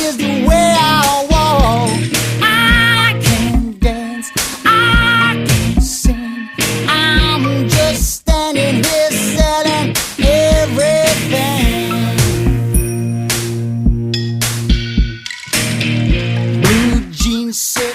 is the way I walk. I can't dance, I can't sing. I'm just standing here selling everything. Blue jeans.